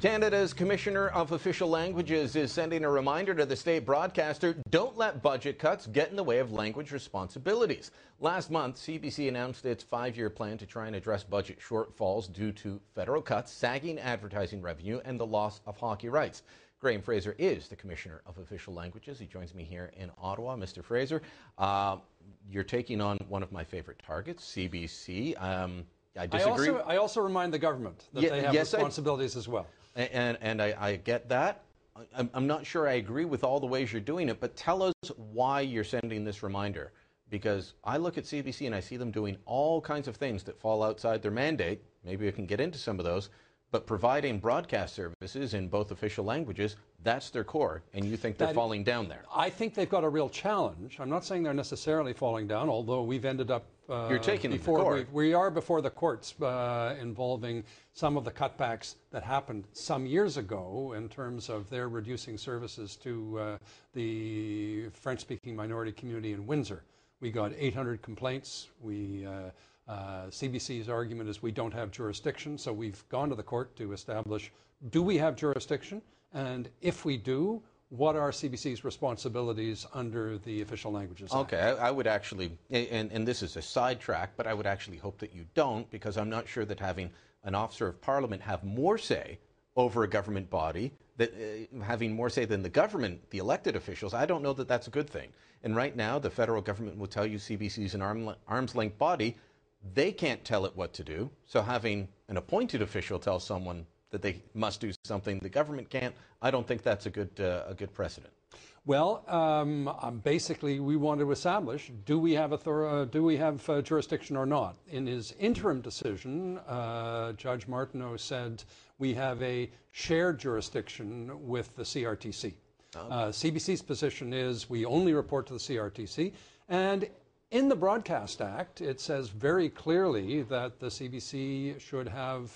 Canada's Commissioner of Official Languages is sending a reminder to the state broadcaster, don't let budget cuts get in the way of language responsibilities. Last month, CBC announced its 5-year plan to try and address budget shortfalls due to federal cuts, sagging advertising revenue, and the loss of hockey rights. Fraser is the Commissioner of Official Languages. He joins me here in Ottawa. Mr. Fraser, you're taking on one of my favorite targets, CBC. I disagree. I also remind the government that they have responsibilities as well. And I get that. I'm not sure I agree with all the ways you're doing it, but tell us why you're sending this reminder. Because I look at CBC and I see them doing all kinds of things that fall outside their mandate. Maybe we can get into some of those. But providing broadcast services in both official languages, that's their core, and you think they're falling down there. I think they've got a real challenge. I'm not saying they're necessarily falling down, although we've ended up You're taking before them to court. We are before the courts involving some of the cutbacks that happened some years ago in terms of their reducing services to the French-speaking minority community in Windsor. We got 800 complaints. CBC's argument is we don't have jurisdiction, so we've gone to the court to establish, do we have jurisdiction? And if we do, what are CBC's responsibilities under the Official Languages Act? Okay, I would actually, and this is a sidetrack, but I would actually hope that you don't, because I'm not sure that having an officer of Parliament have more say over a government body, that having more say than the government, the elected officials, I don't know that that's a good thing. And right now, the federal government will tell you CBC is an arm's length body. They can't tell it what to do. So having an appointed official tell someone that they must do something the government can't, I don't think that's a good precedent. Well, basically, we want to establish: do we have jurisdiction or not? In his interim decision, Judge Martineau said we have a shared jurisdiction with the CRTC. CBC's position is we only report to the CRTC, and in the Broadcast Act, it says very clearly that the CBC should have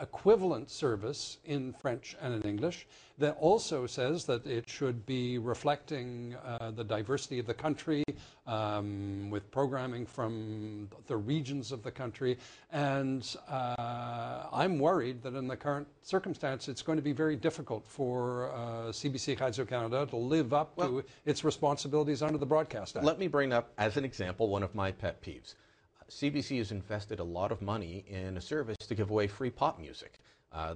equivalent service in French and in English. That also says that it should be reflecting the diversity of the country with programming from the regions of the country. And I'm worried that in the current circumstance, it's going to be very difficult for CBC Radio-Canada to live up to its responsibilities under the Broadcast Act. Let me bring up, as an example, one of my pet peeves. CBC has invested a lot of money in a service to give away free pop music.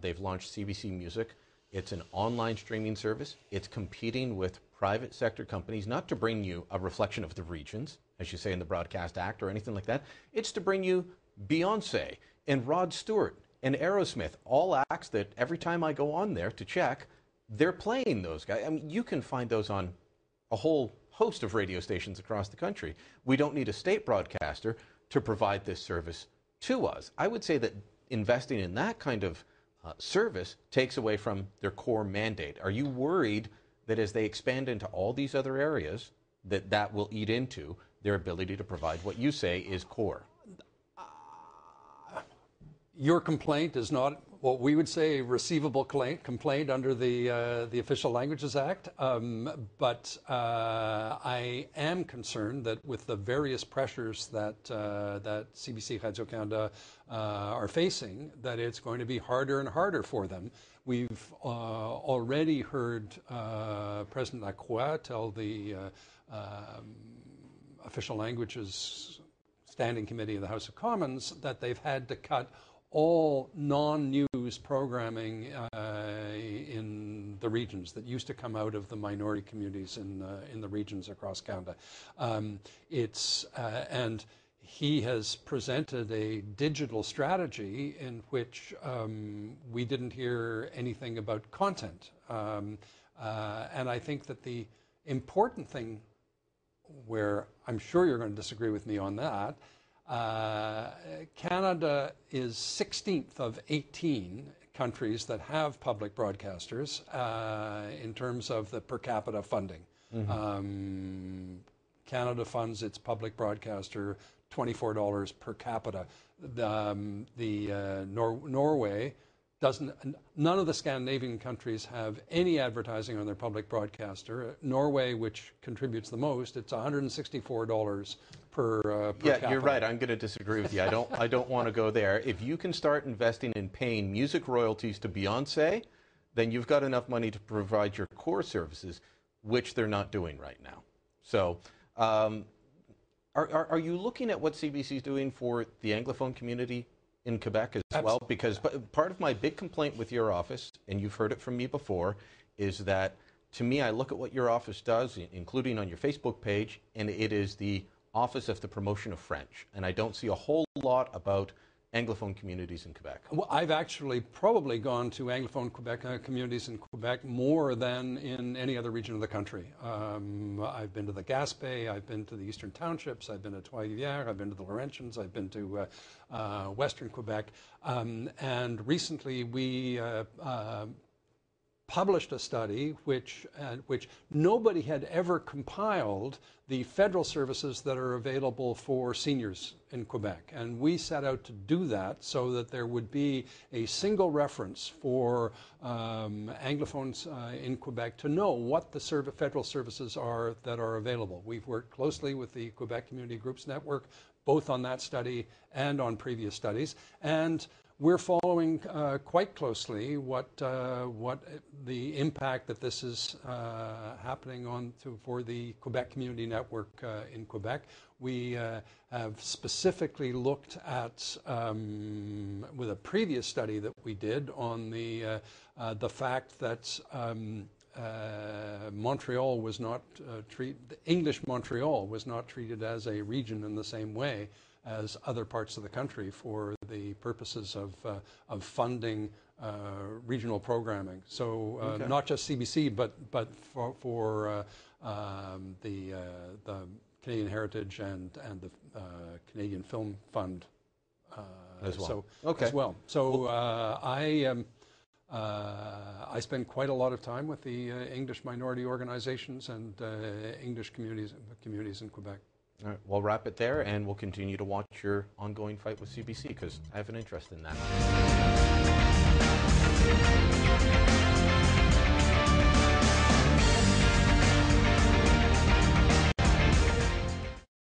They've launched CBC Music. It's an online streaming service. It's competing with private sector companies, not to bring you a reflection of the regions, as you say in the Broadcast Act or anything like that. It's to bring you Beyonce and Rod Stewart and Aerosmith, all acts that every time I go on there to check, they're playing those guys. I mean, you can find those on a whole host of radio stations across the country. We don't need a state broadcaster to provide this service to us. I would say that investing in that kind of service takes away from their core mandate. Are you worried that as they expand into all these other areas, that will eat into their ability to provide what you say is core? Your complaint is not what we would say a receivable complaint under the Official Languages Act, but I am concerned that with the various pressures that CBC Radio-Canada are facing, that it's going to be harder and harder for them. We've already heard President Lacroix tell the Official Languages Standing Committee of the House of Commons that they've had to cut all non-news programming in the regions that used to come out of the minority communities in the regions across Canada. And he has presented a digital strategy in which we didn't hear anything about content. And I think that the important thing, where I'm sure you're going to disagree with me on that, Canada is 16th of 18 countries that have public broadcasters in terms of the per capita funding. Mm-hmm. Canada funds its public broadcaster $24 per capita. Norway None of the Scandinavian countries have any advertising on their public broadcaster. Norway, which contributes the most, it's $164 per capita. You're right. I'm going to disagree with you. I don't want to go there. If you can start investing in paying music royalties to Beyonce, then you've got enough money to provide your core services, which they're not doing right now. So, are you looking at what CBC is doing for the Anglophone community in Quebec as well? Because part of my big complaint with your office, and you've heard it from me before, is that to me, I look at what your office does, including on your Facebook page, and it is the Office of the Promotion of French. And I don't see a whole lot about Anglophone communities in Quebec. Well, I've actually probably gone to Anglophone Quebec communities in Quebec more than in any other region of the country. I've been to the Gaspé, I've been to the Eastern Townships, I've been to Trois-Rivières, I've been to the Laurentians, I've been to Western Quebec, and recently we published a study which nobody had ever compiled the federal services that are available for seniors in Quebec. And we set out to do that so that there would be a single reference for Anglophones in Quebec to know what the federal services are that are available. We've worked closely with the Quebec Community Groups Network, both on that study and on previous studies. And we're following quite closely what the impact that this is happening for the Quebec Community Network in Quebec. We have specifically looked at, with a previous study that we did, on the fact that Montreal was not English Montreal was not treated as a region in the same way as other parts of the country for the purposes of funding regional programming. So Okay. not just CBC, but for the Canadian Heritage and the Canadian Film Fund as well. So, okay. as well. So I spend quite a lot of time with the English minority organizations and English communities in Quebec. All right, we'll wrap it there, and we'll continue to watch your ongoing fight with CBC, because I have an interest in that.